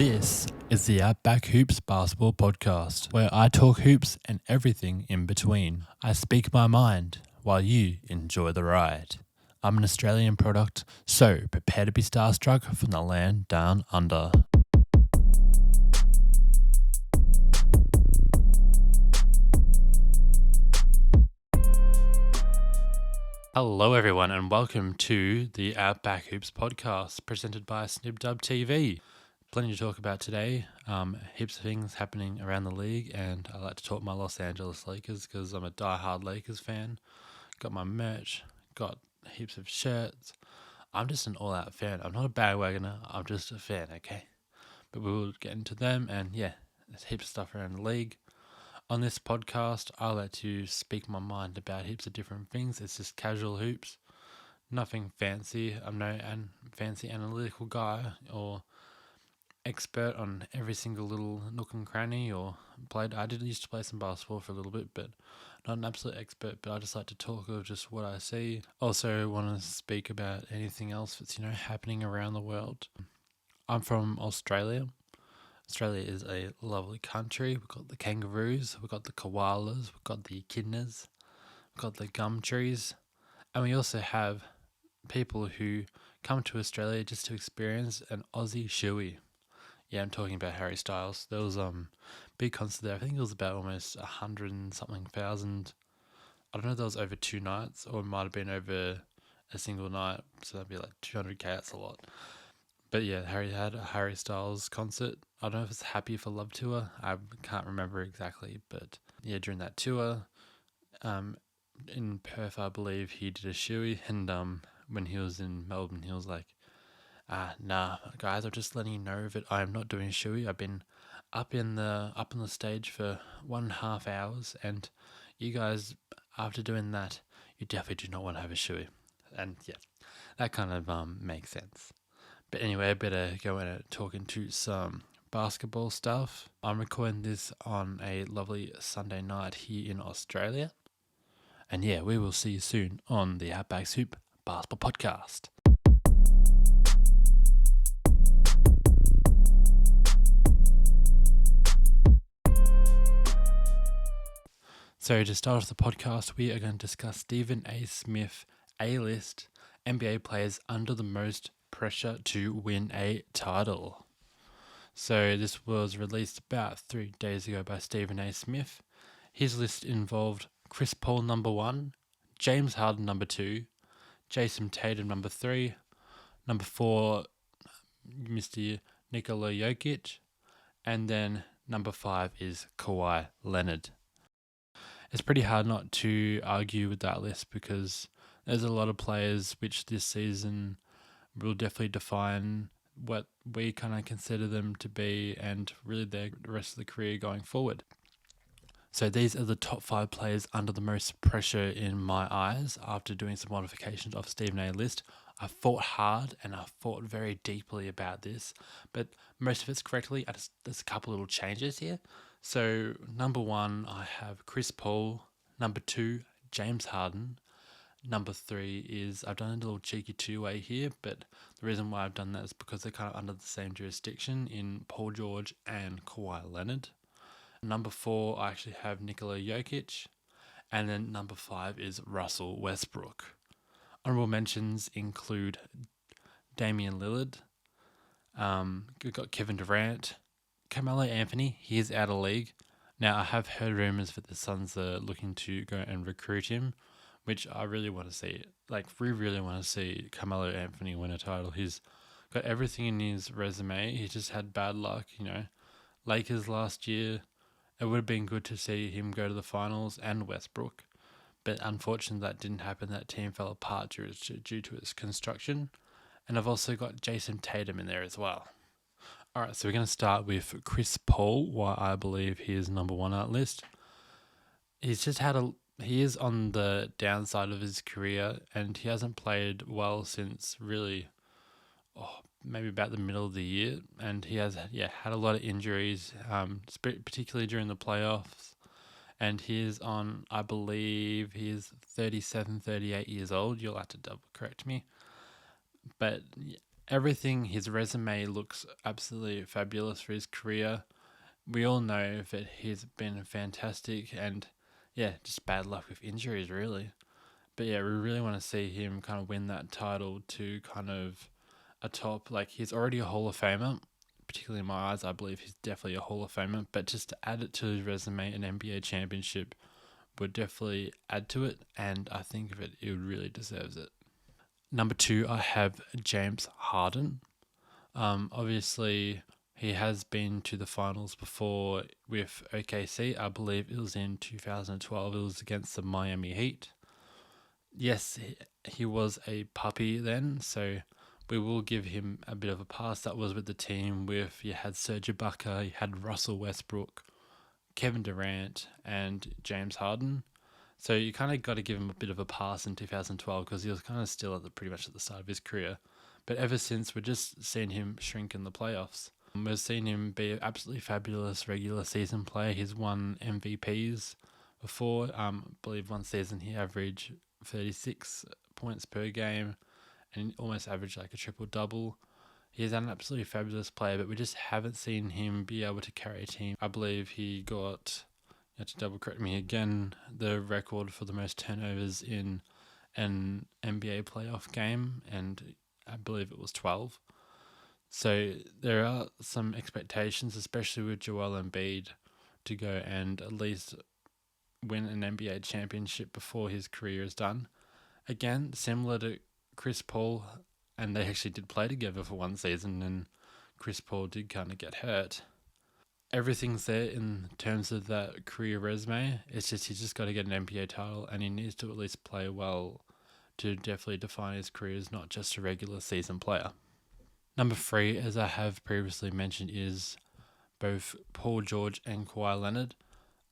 This is the Outback Hoops Basketball Podcast, where I talk hoops and everything in between. I speak my mind while you enjoy the ride. I'm an Australian product, so prepare to be starstruck from the land down under. Hello everyone and welcome to the Outback Hoops Podcast presented by SnibDubTV. Plenty to talk about today, heaps of things happening around the league, and I like to talk my Los Angeles Lakers because I'm a die-hard Lakers fan. Got my merch, got heaps of shirts. I'm just an all-out fan. I'm not a bandwagoner, I'm just a fan, okay? But we will get into them, and yeah, there's heaps of stuff around the league. On this podcast, I like to speak my mind about heaps of different things. It's just casual hoops, nothing fancy. I'm no fancy analytical guy or expert on every single little nook and cranny I did used to play some basketball for a little bit, but not an absolute expert, but I just like to talk of just what I see. Also want to speak about anything else that's, happening around the world. I'm from Australia. Australia is a lovely country. We've got the kangaroos, we've got the koalas, we've got the echidnas, we've got the gum trees, and we also have people who come to Australia just to experience an Aussie shoey. Yeah, I'm talking about Harry Styles. There was big concert there. I think it was about almost 100 and something thousand. I don't know if that was over 2 nights or it might have been over a single night. So that'd be like 200k. That's a lot. But yeah, Harry had a Harry Styles concert. I don't know if it's Happy for Love tour. I can't remember exactly, but yeah, during that tour, in Perth, I believe he did a shoey, and when he was in Melbourne, he was like, nah, guys, I'm just letting you know that I am not doing a shoey. I've been up on the stage for 1.5 hours, and you guys, after doing that, you definitely do not want to have a shoey. And yeah, that kind of makes sense. But anyway, I better go and talk into some basketball stuff. I'm recording this on a lovely Sunday night here in Australia. And yeah, we will see you soon on the Outback Soup Basketball Podcast. So to start off the podcast, we are going to discuss Stephen A. Smith A-list NBA players under the most pressure to win a title. So this was released about 3 days ago by Stephen A. Smith. His list involved Chris Paul number 1, James Harden number 2, Jason Tatum number 3, number 4, Mr. Nikola Jokic, and then number 5 is Kawhi Leonard. It's pretty hard not to argue with that list because there's a lot of players which this season will definitely define what we kind of consider them to be and really the rest of the career going forward. So these are the top 5 players under the most pressure in my eyes. After doing some modifications of Stephen A. list, I thought hard and I thought very deeply about this, but most of it's correctly. There's a couple little changes here. So number 1, I have Chris Paul. Number 2, James Harden. Number 3 is, I've done a little cheeky 2-way here, but the reason why I've done that is because they're kind of under the same jurisdiction in Paul George and Kawhi Leonard. Number 4, I actually have Nikola Jokic. And then number 5 is Russell Westbrook. Honorable mentions include Damian Lillard. We've got Kevin Durant. Carmelo Anthony, he is out of league. Now, I have heard rumours that the Suns are looking to go and recruit him, which I really want to see. We really want to see Carmelo Anthony win a title. He's got everything in his resume. He just had bad luck, Lakers last year, it would have been good to see him go to the finals and Westbrook. But unfortunately, that didn't happen. That team fell apart due to its construction. And I've also got Jason Tatum in there as well. All right, so we're going to start with Chris Paul, why I believe he is number 1 on that list. He is on the downside of his career, and he hasn't played well since really, maybe about the middle of the year. And he has, had a lot of injuries, particularly during the playoffs. And he is on, I believe, he is 37, 38 years old. You'll have to double correct me. But everything, his resume looks absolutely fabulous for his career. We all know that he's been fantastic, and yeah, just bad luck with injuries, really. But yeah, we really want to see him kind of win that title to kind of a top. Like, he's already a Hall of Famer, particularly in my eyes. I believe he's definitely a Hall of Famer. But just to add it to his resume, an NBA championship would definitely add to it, and I think that it really deserves it. Number two, I have James Harden. Obviously, he has been to the finals before with OKC. I believe it was in 2012. It was against the Miami Heat. Yes, he was a puppy then, so we will give him a bit of a pass. That was with the team with, you had Serge Ibaka, you had Russell Westbrook, Kevin Durant, and James Harden. So you kind of got to give him a bit of a pass in 2012 because he was kind of still pretty much at the start of his career. But ever since, we're just seeing him shrink in the playoffs. We've seen him be an absolutely fabulous regular season player. He's won MVPs before. I believe one season he averaged 36 points per game and almost averaged like a triple-double. He's an absolutely fabulous player, but we just haven't seen him be able to carry a team. I believe he got, you have to double correct me again, the record for the most turnovers in an NBA playoff game, and I believe it was 12. So there are some expectations, especially with Joel Embiid, to go and at least win an NBA championship before his career is done. Again, similar to Chris Paul, and they actually did play together for one season, and Chris Paul did kind of get hurt. Everything's there in terms of that career resume. It's just he's just got to get an NBA title, and he needs to at least play well to definitely define his career as not just a regular season player. Number three, as I have previously mentioned, is both Paul George and Kawhi Leonard.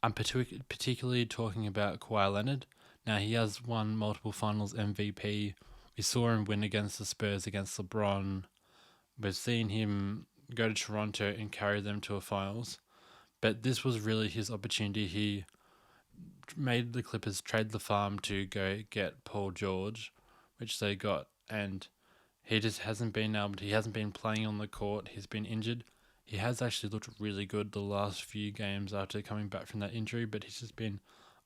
I'm particularly talking about Kawhi Leonard. Now, he has won multiple finals MVP. We saw him win against the Spurs, against LeBron. We've seen him go to Toronto and carry them to a finals. But this was really his opportunity. He made the Clippers trade the farm to go get Paul George, which they got. And he just hasn't been able to, he hasn't been playing on the court. He's been injured. He has actually looked really good the last few games after coming back from that injury, but he's just been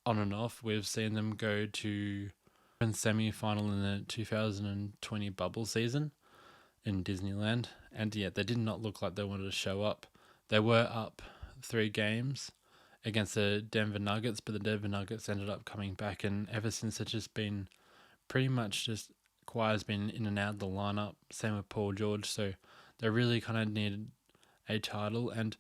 on and off. We've seen them go to a semi-final in the 2020 bubble season in Disneyland, and yeah, they did not look like they wanted to show up. They were up 3 games against the Denver Nuggets, but the Denver Nuggets ended up coming back, and ever since it's just been pretty much just Kawhi's been in and out of the lineup, same with Paul George, so they really kind of needed a title, and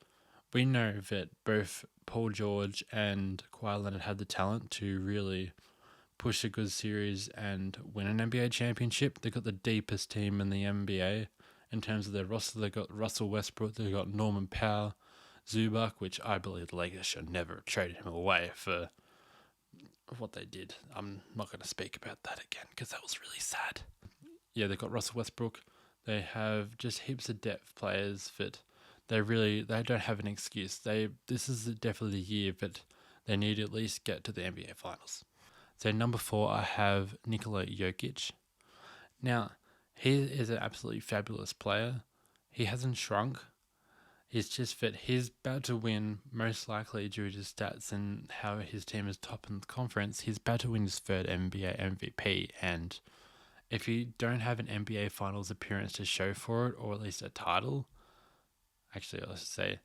we know that both Paul George and Kawhi Leonard had the talent to really push a good series and win an NBA championship. They've got the deepest team in the NBA in terms of their roster. They've got Russell Westbrook, they've got Norman Powell, Zubac, which I believe the Lakers should never have traded him away for what they did. I'm not going to speak about that again because that was really sad. Yeah, they've got Russell Westbrook. They have just heaps of depth players that they don't have an excuse. This is definitely the year that they need to at least get to the NBA Finals. So number 4, I have Nikola Jokic. Now, he is an absolutely fabulous player. He hasn't shrunk. It's just that he's about to win, most likely due to stats and how his team is top in the conference. He's about to win his 3rd NBA MVP, and if you don't have an NBA Finals appearance to show for it, or at least a title, actually, let's say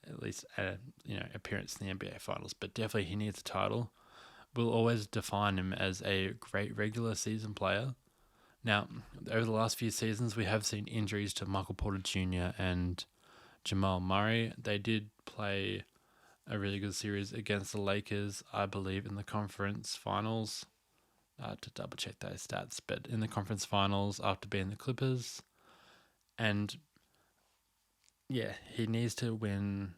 at least a appearance in the NBA Finals, but definitely he needs a title. We'll always define him as a great regular season player. Now, over the last few seasons, we have seen injuries to Michael Porter Jr. and Jamal Murray. They did play a really good series against the Lakers, I believe, in the conference finals. To double check those stats, but in the conference finals after being the Clippers. And yeah, he needs to win.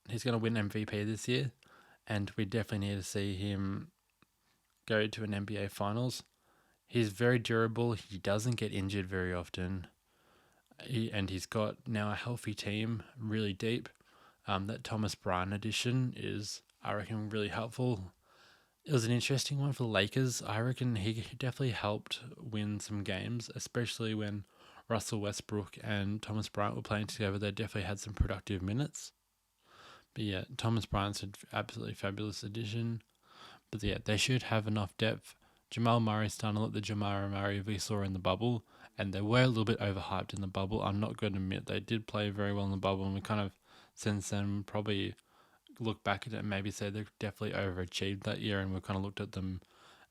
He's going to win MVP this year, and we definitely need to see him go to an NBA Finals. He's very durable. He doesn't get injured very often. And he's got now a healthy team, really deep. That Thomas Bryant addition is, I reckon, really helpful. It was an interesting one for the Lakers. I reckon he definitely helped win some games, especially when Russell Westbrook and Thomas Bryant were playing together, they definitely had some productive minutes. But yeah, Thomas Bryant's an absolutely fabulous addition. But yeah, they should have enough depth. Jamal Murray's starting to look the Jamal Murray we saw in the bubble, and they were a little bit overhyped in the bubble. I'm not going to admit they did play very well in the bubble, and we kind of, since then, probably look back at it and maybe say they've definitely overachieved that year, and we've kind of looked at them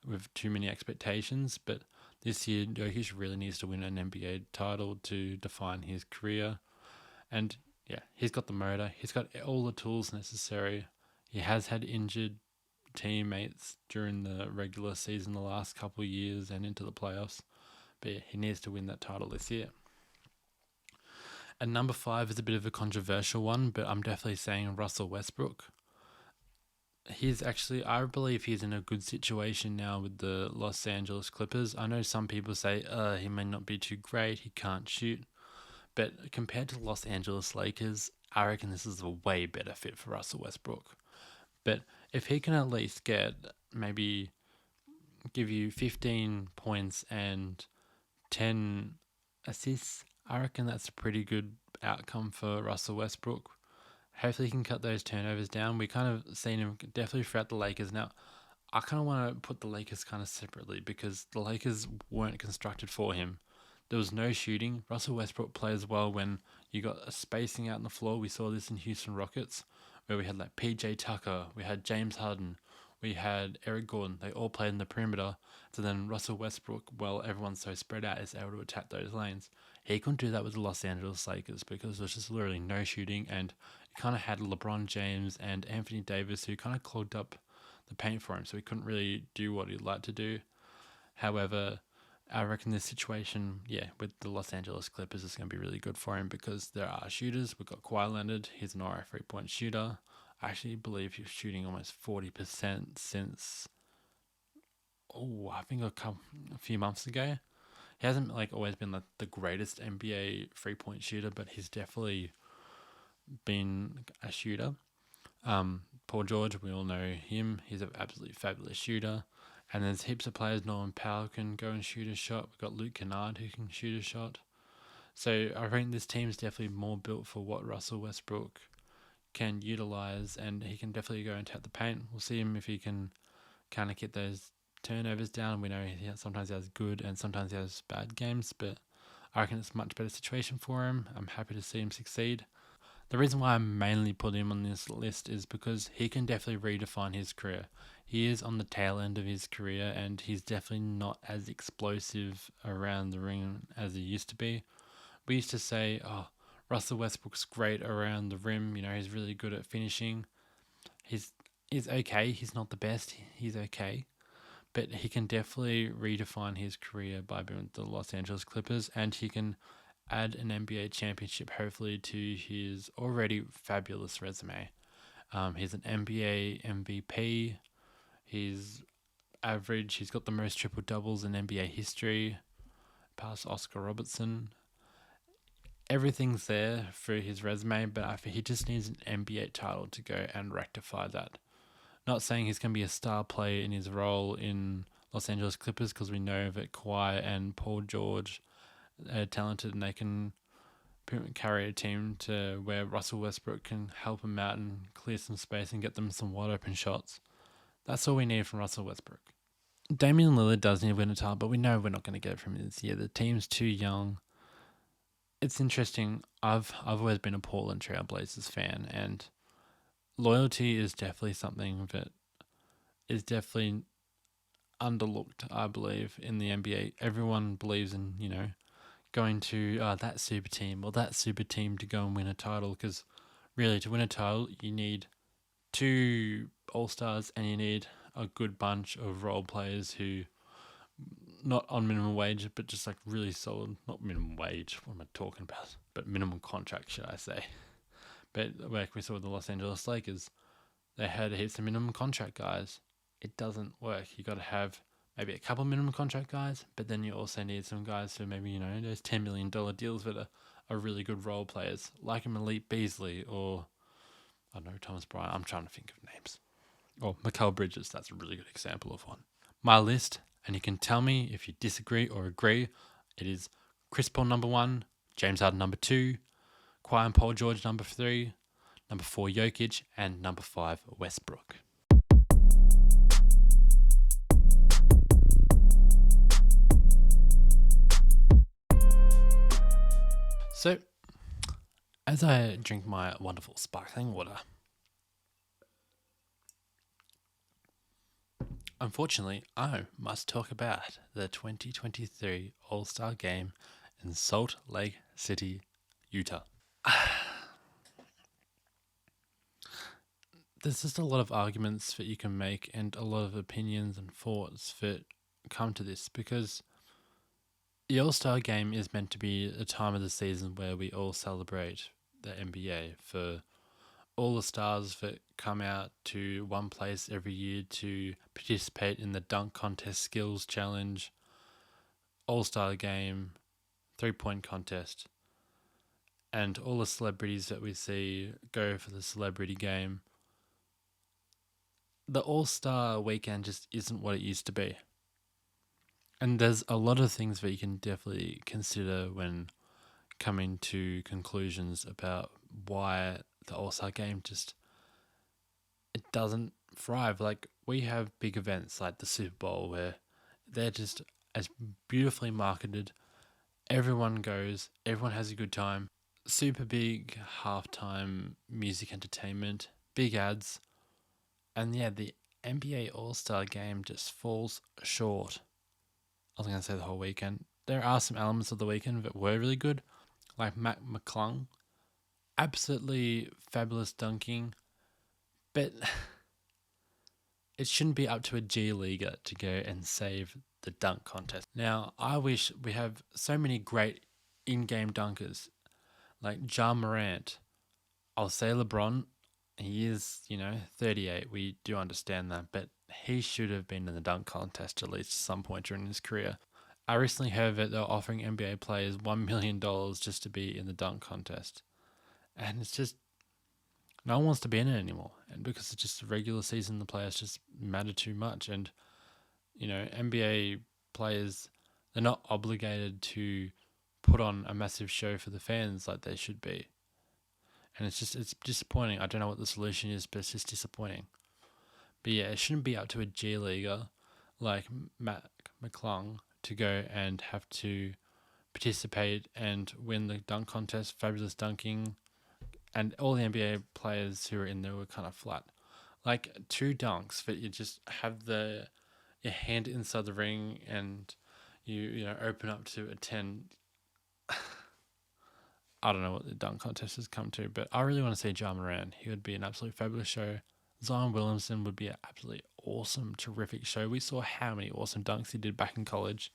with too many expectations. But this year, Jokic really needs to win an NBA title to define his career. And yeah, he's got the motor. He's got all the tools necessary. He has had injured teammates during the regular season the last couple of years and into the playoffs. But yeah, he needs to win that title this year. And number 5 is a bit of a controversial one, but I'm definitely saying Russell Westbrook. I believe he's in a good situation now with the Los Angeles Clippers. I know some people say, he may not be too great, he can't shoot. But compared to the Los Angeles Lakers, I reckon this is a way better fit for Russell Westbrook. But if he can at least maybe give you 15 points and 10 assists, I reckon that's a pretty good outcome for Russell Westbrook. Hopefully he can cut those turnovers down. We kind of seen him definitely throughout the Lakers. Now, I kind of want to put the Lakers kind of separately because the Lakers weren't constructed for him. There was no shooting. Russell Westbrook plays well when you got a spacing out on the floor. We saw this in Houston Rockets where we had like PJ Tucker, we had James Harden, we had Eric Gordon. They all played in the perimeter. So then Russell Westbrook, well, everyone's so spread out, is able to attack those lanes. He couldn't do that with the Los Angeles Lakers because there's just literally no shooting, and you kind of had LeBron James and Anthony Davis who kind of clogged up the paint for him, so he couldn't really do what he'd like to do. However, I reckon this situation, with the Los Angeles Clippers is going to be really good for him because there are shooters. We've got Kawhi Leonard. He's an alright 3-point shooter. I actually believe he's shooting almost 40% since, I think a few months ago. He hasn't always been the greatest NBA 3-point shooter, but he's definitely been a shooter. Paul George, we all know him. He's an absolutely fabulous shooter. And there's heaps of players. Norman Powell can go and shoot a shot. We've got Luke Kennard who can shoot a shot. So I think this team's definitely more built for what Russell Westbrook can utilize, and he can definitely go and tap the paint. We'll see him if he can kind of get those turnovers down. We know sometimes he has good and sometimes he has bad games, but I reckon it's a much better situation for him. I'm happy to see him succeed. The reason why I mainly put him on this list is because he can definitely redefine his career. He is on the tail end of his career, and he's definitely not as explosive around the ring as he used to be. We used to say, Russell Westbrook's great around the rim. He's really good at finishing. He's okay. He's not the best. He's okay. But he can definitely redefine his career by being with the Los Angeles Clippers, and he can add an NBA championship, hopefully, to his already fabulous resume. He's an NBA MVP. He's average. He's got the most triple doubles in NBA history, past Oscar Robertson. Everything's there for his resume, but I think he just needs an NBA title to go and rectify that. Not saying he's going to be a star player in his role in Los Angeles Clippers, because we know that Kawhi and Paul George are talented and they can carry a team to where Russell Westbrook can help them out and clear some space and get them some wide open shots. That's all we need from Russell Westbrook. Damian Lillard does need to win a title, but we know we're not going to get it from him this year. The team's too young. It's interesting. I've always been a Portland Trail Blazers fan, and loyalty is definitely something that is definitely underlooked, I believe, in the NBA. Everyone believes in, going to that super team or that super team to go and win a title, because really to win a title you need 2 All-Stars and you need a good bunch of role players who not on minimum wage, but just really solid, not minimum wage, what am I talking about, but minimum contract, should I say. But like we saw with the Los Angeles Lakers, they had heaps of minimum contract guys. It doesn't work. You got to have maybe a couple minimum contract guys, but then you also need some guys who maybe, those $10 million deals that are really good role players, like a Malik Beasley or, I don't know, Thomas Bryant. I'm trying to think of names. Or Mikal Bridges, that's a really good example of one. My list, and you can tell me if you disagree or agree, it is Chris Paul number 1, James Harden number 2, Kawhi and Paul George number 3, number 4 Jokic, and number 5 Westbrook. So, as I drink my wonderful sparkling water, unfortunately, I must talk about the 2023 All-Star Game in Salt Lake City, Utah. There's just a lot of arguments that you can make and a lot of opinions and thoughts that come to this, because the All-Star Game is meant to be a time of the season where we all celebrate the NBA for all the stars that come out to one place every year to participate in the dunk contest, skills challenge, All-Star Game, 3-point contest, and all the celebrities that we see go for the celebrity game. The All-Star weekend just isn't what it used to be. And there's a lot of things that you can definitely consider when coming to conclusions about why the All-Star Game it doesn't thrive. Like, we have big events like the Super Bowl where they're just as beautifully marketed. Everyone goes, everyone has a good time. Super big halftime music entertainment, big ads. And yeah, the NBA All-Star Game just falls short. I was going to say the whole weekend. There are some elements of the weekend that were really good, like Mac McClung. Absolutely fabulous dunking, but it shouldn't be up to a G Leaguer to go and save the dunk contest. Now, I wish we have so many great in-game dunkers, like Ja Morant. I'll say LeBron, he is, 38. We do understand that, but he should have been in the dunk contest at least some point during his career. I recently heard that they're offering NBA players $1 million just to be in the dunk contest. And it's just, no one wants to be in it anymore. And because it's just a regular season, the players just matter too much. And, NBA players, they're not obligated to put on a massive show for the fans like they should be. And it's disappointing. I don't know what the solution is, but it's just disappointing. But yeah, it shouldn't be up to a G Leaguer like Matt McClung to go and have to participate and win the dunk contest, fabulous dunking, and all the NBA players who were in there were kind of flat. Like 2 dunks that you just have your hand inside the ring and you open up to a 10. I don't know what the dunk contest has come to, but I really want to see Ja Morant. He would be an absolute fabulous show. Zion Williamson would be an absolutely awesome, terrific show. We saw how many awesome dunks he did back in college.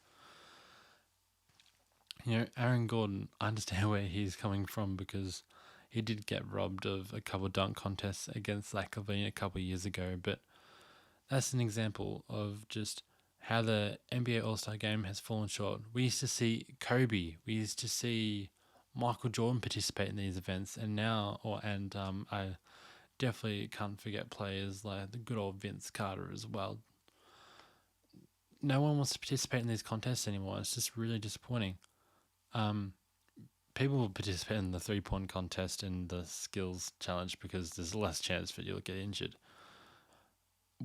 Aaron Gordon, I understand where he's coming from because he did get robbed of a couple of dunk contests against Zach LaVine a couple of years ago, but that's an example of just how the NBA All-Star Game has fallen short. We used to see Kobe, we used to see Michael Jordan participate in these events, and I definitely can't forget players like the good old Vince Carter as well. No one wants to participate in these contests anymore. It's just really disappointing. People will participate in the 3-point contest and the skills challenge because there's less chance that you'll get injured.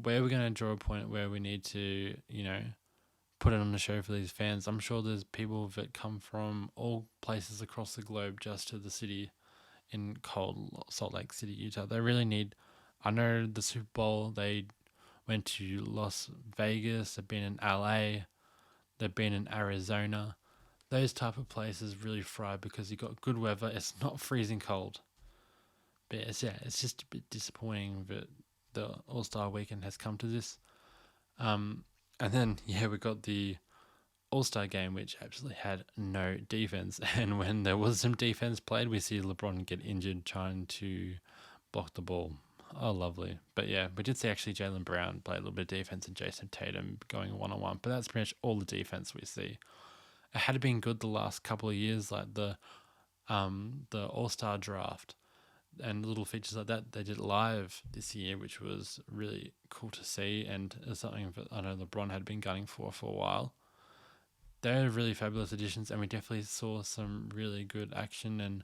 Where we're going to draw a point where we need to, put it on the show for these fans. I'm sure there's people that come from all places across the globe just to the city in cold Salt Lake City, Utah. They really need, I know the Super Bowl, they went to Las Vegas, they've been in LA, they've been in Arizona. Those type of places really thrive because you got good weather. It's not freezing cold. But it's just a bit disappointing that the All-Star weekend has come to this. And then, we got the All-Star game, which absolutely had no defense. And when there was some defense played, we see LeBron get injured trying to block the ball. Oh, lovely. But yeah, we did see actually Jaylen Brown play a little bit of defense and Jason Tatum going one-on-one. But that's pretty much all the defense we see. It had been good the last couple of years, like the All-Star draft and little features like that. They did it live this year, which was really cool to see, and it's something that I know LeBron had been gunning for a while. they're really fabulous additions, and we definitely saw some really good action and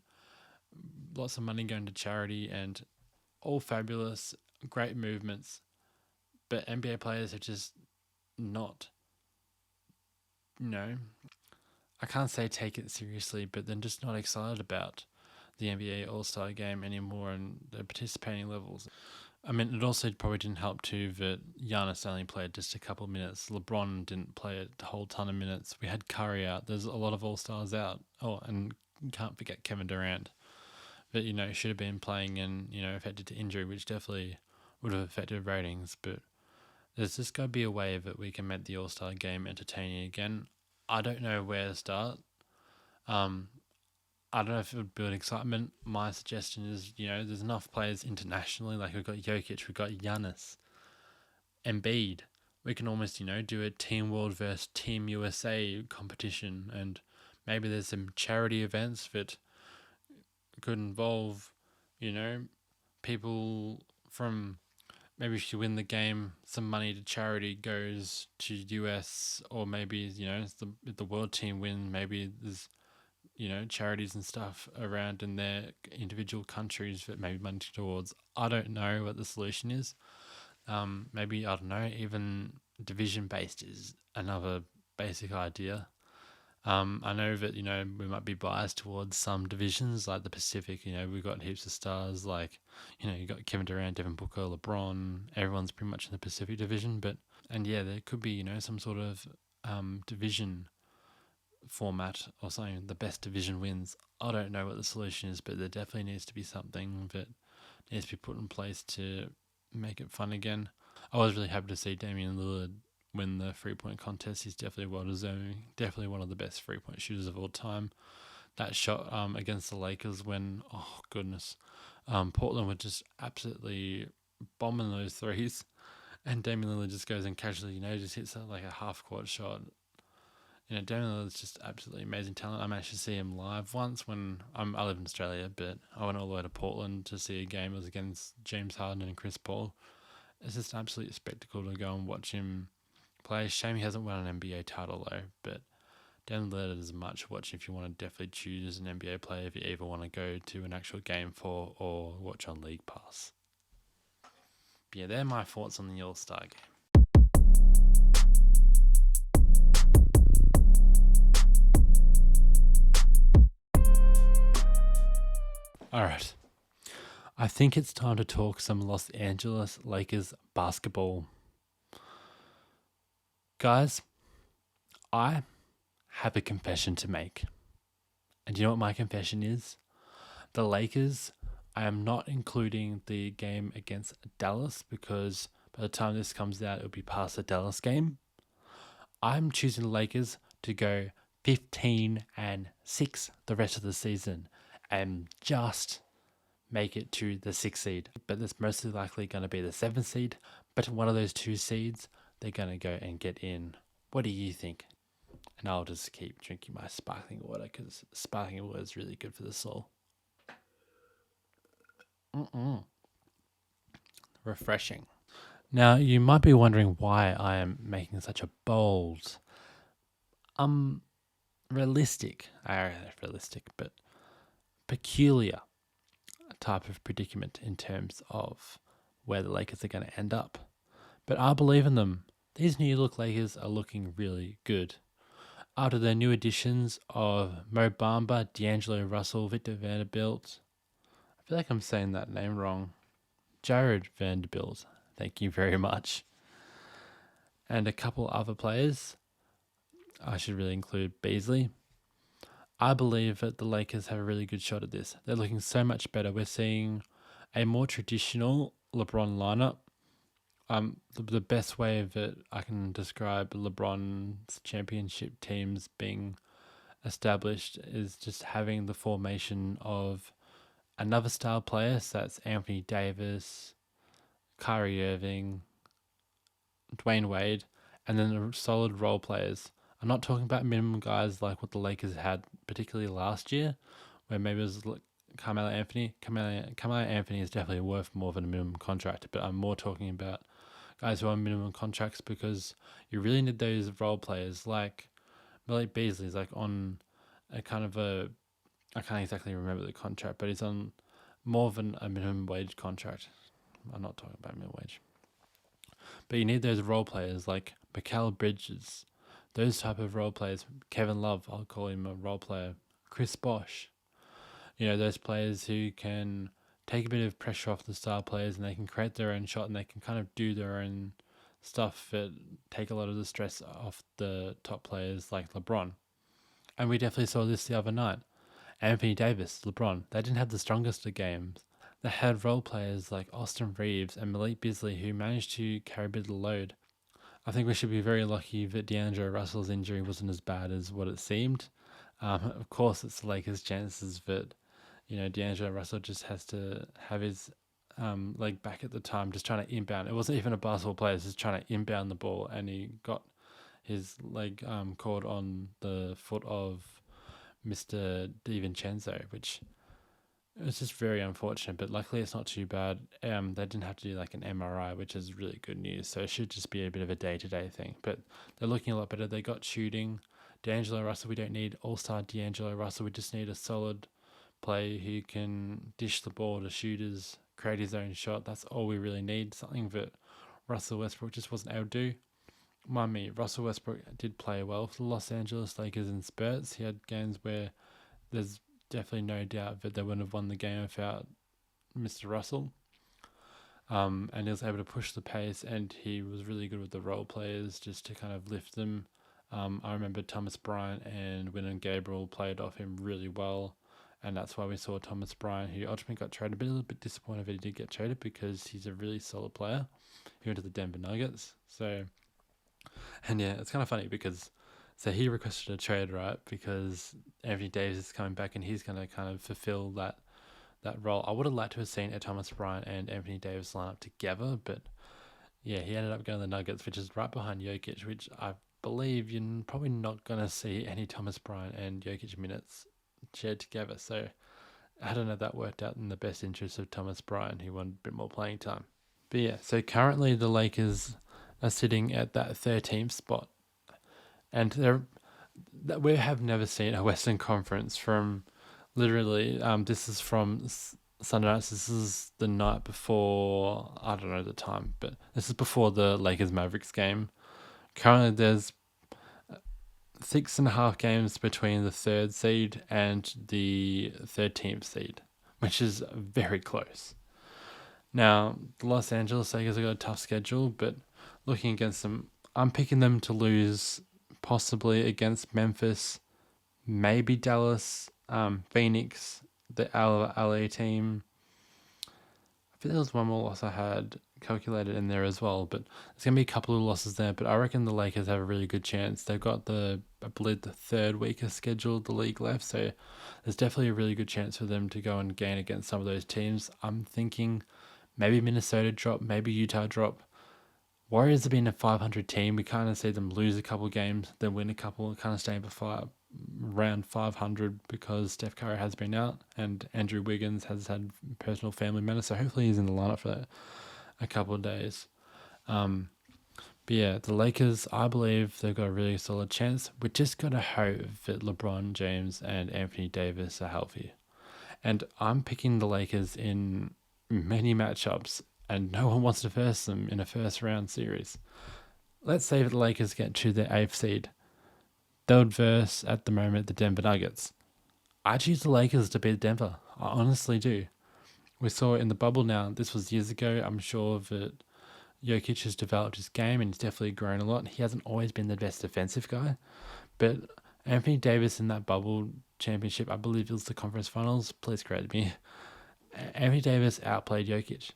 lots of money going to charity and all fabulous, great movements. But NBA players are just not, you know, I can't say take it seriously, but they're just not excited about the NBA All Star game anymore and the participating levels. I mean, it also probably didn't help too that Giannis only played just a couple of minutes. LeBron didn't play a whole ton of minutes. We had Curry out. There's a lot of All Stars out. Oh, and you can't forget Kevin Durant. But, should have been playing and, affected to injury, which definitely would have affected ratings. But there's just got to be a way that we can make the All Star game entertaining again. I don't know where to start. I don't know if it would build excitement. My suggestion is, there's enough players internationally. Like we've got Jokic, we've got Giannis, Embiid. We can almost, do a Team World versus Team USA competition, and maybe there's some charity events that could involve, people from. Maybe if you win the game, some money to charity goes to US, or maybe if the world team win, maybe there's charities and stuff around in their individual countries that maybe money towards. I don't know what the solution is. Maybe, I don't know, even division based is another basic idea. I know that, we might be biased towards some divisions like the Pacific. We've got heaps of stars like, you got Kevin Durant, Devin Booker, LeBron. Everyone's pretty much in the Pacific division. And yeah, there could be, some sort of division format or something. The best division wins. I don't know what the solution is, but there definitely needs to be something that needs to be put in place to make it fun again. I was really happy to see Damian Lillard win the 3-point contest. He's definitely well deserving. Definitely one of the best 3-point shooters of all time. That shot against the Lakers when, oh goodness, Portland were just absolutely bombing those threes, and Damian Lillard just goes and casually, just hits like a half-court shot. Damian Lillard's just absolutely amazing talent. I managed to see him live once when I live in Australia, but I went all the way to Portland to see a game. It was against James Harden and Chris Paul. It's just an absolute spectacle to go and watch him play. Shame he hasn't won an NBA title though, but Damian Lillard is much watch if you want to definitely choose an NBA player if you either want to go to an actual game for or watch on League Pass. But yeah, they're my thoughts on the All-Star game. Alright, I think it's time to talk some Los Angeles Lakers basketball. Guys, I have a confession to make. And do you know what my confession is? The Lakers, I am not including the game against Dallas because by the time this comes out, it'll be past the Dallas game. I'm choosing the Lakers to go 15-6 the rest of the season and just make it to the 6th seed. But it's mostly likely going to be the 7th seed. But one of those two seeds, they're going to go and get in. What do you think? And I'll just keep drinking my sparkling water because sparkling water is really good for the soul. Refreshing. Now, you might be wondering why I am making such a bold, realistic, but peculiar type of predicament in terms of where the Lakers are going to end up. But I believe in them. These new look Lakers are looking really good. After their new additions of Mo Bamba, D'Angelo Russell, Victor Vanderbilt, I feel like I'm saying that name wrong. Jared Vanderbilt, thank you very much. And a couple other players. I should really include Beasley. I believe that the Lakers have a really good shot at this. They're looking so much better. We're seeing a more traditional LeBron lineup. The best way that I can describe LeBron's championship teams being established is just having the formation of another star player. So that's Anthony Davis, Kyrie Irving, Dwayne Wade, and then the solid role players. I'm not talking about minimum guys like what the Lakers had, particularly last year, where maybe it was Carmelo Anthony. Carmelo Anthony is definitely worth more than a minimum contract, but I'm more talking about guys who are on minimum contracts because you really need those role players like Malik Beasley's like on a kind of a, I can't exactly remember the contract, but he's on more of a minimum wage contract. I'm not talking about minimum wage. But you need those role players like Mikal Bridges, those type of role players. Kevin Love, I'll call him a role player. Chris Bosh, those players who can take a bit of pressure off the star players and they can create their own shot and they can kind of do their own stuff that take a lot of the stress off the top players like LeBron. And we definitely saw this the other night. Anthony Davis, LeBron, they didn't have the strongest of games. They had role players like Austin Reeves and Malik Beasley who managed to carry a bit of the load. I think we should be very lucky that D'Angelo Russell's injury wasn't as bad as what it seemed. Of course, it's the Lakers' chances that D'Angelo Russell just has to have his leg back at the time, just trying to inbound. It wasn't even a basketball player, just trying to inbound the ball, and he got his leg caught on the foot of Mr. DiVincenzo, which it was just very unfortunate, but luckily it's not too bad. They didn't have to do like an MRI, which is really good news. So it should just be a bit of a day-to-day thing. But they're looking a lot better. They got shooting. D'Angelo Russell, we don't need all-star D'Angelo Russell. We just need a solid player who can dish the ball to shooters, create his own shot. That's all we really need. Something that Russell Westbrook just wasn't able to do. Mind me, Russell Westbrook did play well for the Los Angeles Lakers in spurts. He had games where there's definitely no doubt that they wouldn't have won the game without Mr. Russell. And he was able to push the pace, and he was really good with the role players just to kind of lift them. I remember Thomas Bryant and Wyndham Gabriel played off him really well, and that's why we saw Thomas Bryant, who ultimately got traded, but a little bit disappointed that he did get traded because he's a really solid player. He went to the Denver Nuggets. And yeah, it's kind of funny because he requested a trade, right? Because Anthony Davis is coming back and he's going to kind of fulfill that role. I would have liked to have seen a Thomas Bryant and Anthony Davis line up together, but yeah, he ended up going to the Nuggets, which is right behind Jokic, which I believe you're probably not going to see any Thomas Bryant and Jokic minutes shared together. So I don't know if that worked out in the best interest of Thomas Bryant, who wanted a bit more playing time. But yeah, so currently the Lakers are sitting at that 13th spot. And we have never seen a Western Conference from literally, this is from Sunday nights. This is the night before, I don't know the time, but this is before the Lakers-Mavericks game. Currently there's 6.5 games between the 3rd seed and the 13th seed, which is very close. Now, the Los Angeles Lakers have got a tough schedule, but looking against them, I'm picking them to lose possibly against Memphis, maybe Dallas, Phoenix, the LA team. I think there was one more loss I had calculated in there as well, but there's going to be a couple of losses there, but I reckon the Lakers have a really good chance. They've got I believe the 3rd weakest schedule the league left, so there's definitely a really good chance for them to go and gain against some of those teams. I'm thinking maybe Minnesota drop, maybe Utah drop. Warriors have been a 500 team. We kind of see them lose a couple games, then win a couple, kind of stay around 500 because Steph Curry has been out and Andrew Wiggins has had personal family matters. So hopefully he's in the lineup for a couple of days. But yeah, the Lakers, I believe they've got a really solid chance. We just got to hope that LeBron James and Anthony Davis are healthy. And I'm picking the Lakers in many matchups, and no one wants to face them in a first round series. Let's say that the Lakers get to the 8th seed. They would verse, at the moment, the Denver Nuggets. I choose the Lakers to beat Denver. I honestly do. We saw it in the bubble now. This was years ago. I'm sure that Jokic has developed his game and he's definitely grown a lot. He hasn't always been the best defensive guy, but Anthony Davis in that bubble championship, I believe it was the conference finals, please correct me, Anthony Davis outplayed Jokic.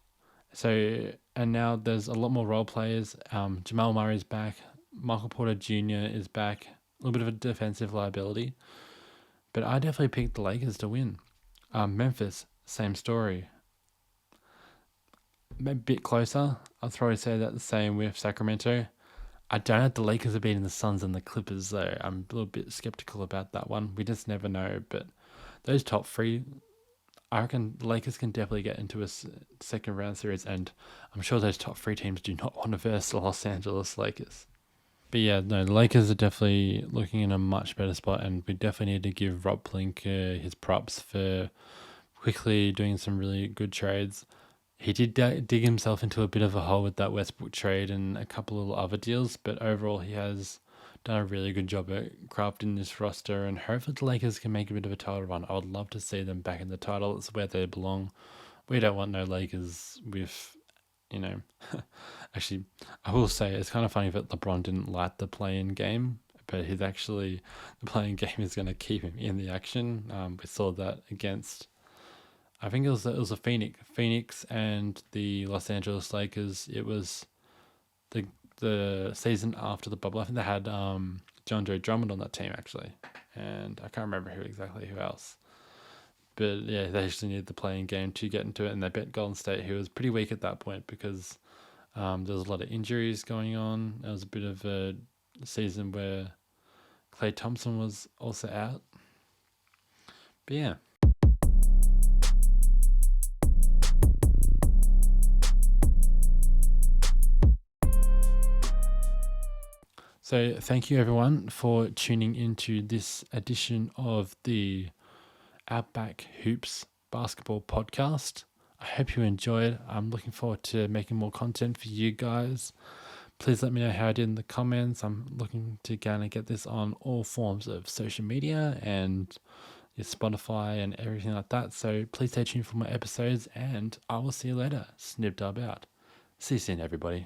So, and now there's a lot more role players. Jamal Murray's back. Michael Porter Jr. is back. A little bit of a defensive liability. But I definitely picked the Lakers to win. Memphis, same story. A bit closer. I'll probably say that the same with Sacramento. I don't know if the Lakers are beating the Suns and the Clippers, though. I'm a little bit skeptical about that one. We just never know. But those top 3, I reckon the Lakers can definitely get into a second round series, and I'm sure those top 3 teams do not want to verse the Los Angeles Lakers. But yeah, no, the Lakers are definitely looking in a much better spot, and we definitely need to give Rob Pelinka his props for quickly doing some really good trades. He did dig himself into a bit of a hole with that Westbrook trade and a couple of other deals, but overall he has done a really good job at crafting this roster, and hopefully the Lakers can make a bit of a title run. I would love to see them back in the title. It's where they belong. We don't want no Lakers with, you know, actually, I will say it's kind of funny that LeBron didn't like the play-in game, but he's actually, the play-in game is going to keep him in the action. We saw that against, I think it was a Phoenix and the Los Angeles Lakers. It was the season after the bubble. I think they had John Joe Drummond on that team actually, and I can't remember who else. But yeah, they actually needed the playing game to get into it, and they bet Golden State, who was pretty weak at that point because there was a lot of injuries going on. It was a bit of a season where Klay Thompson was also out. But yeah. So thank you everyone for tuning into this edition of the Outback Hoops basketball podcast. I hope you enjoyed. I'm looking forward to making more content for you guys. Please let me know how I did in the comments. I'm looking to kind of get this on all forms of social media and your Spotify and everything like that. So please stay tuned for more episodes, and I will see you later. SnibDub out. See you soon, everybody.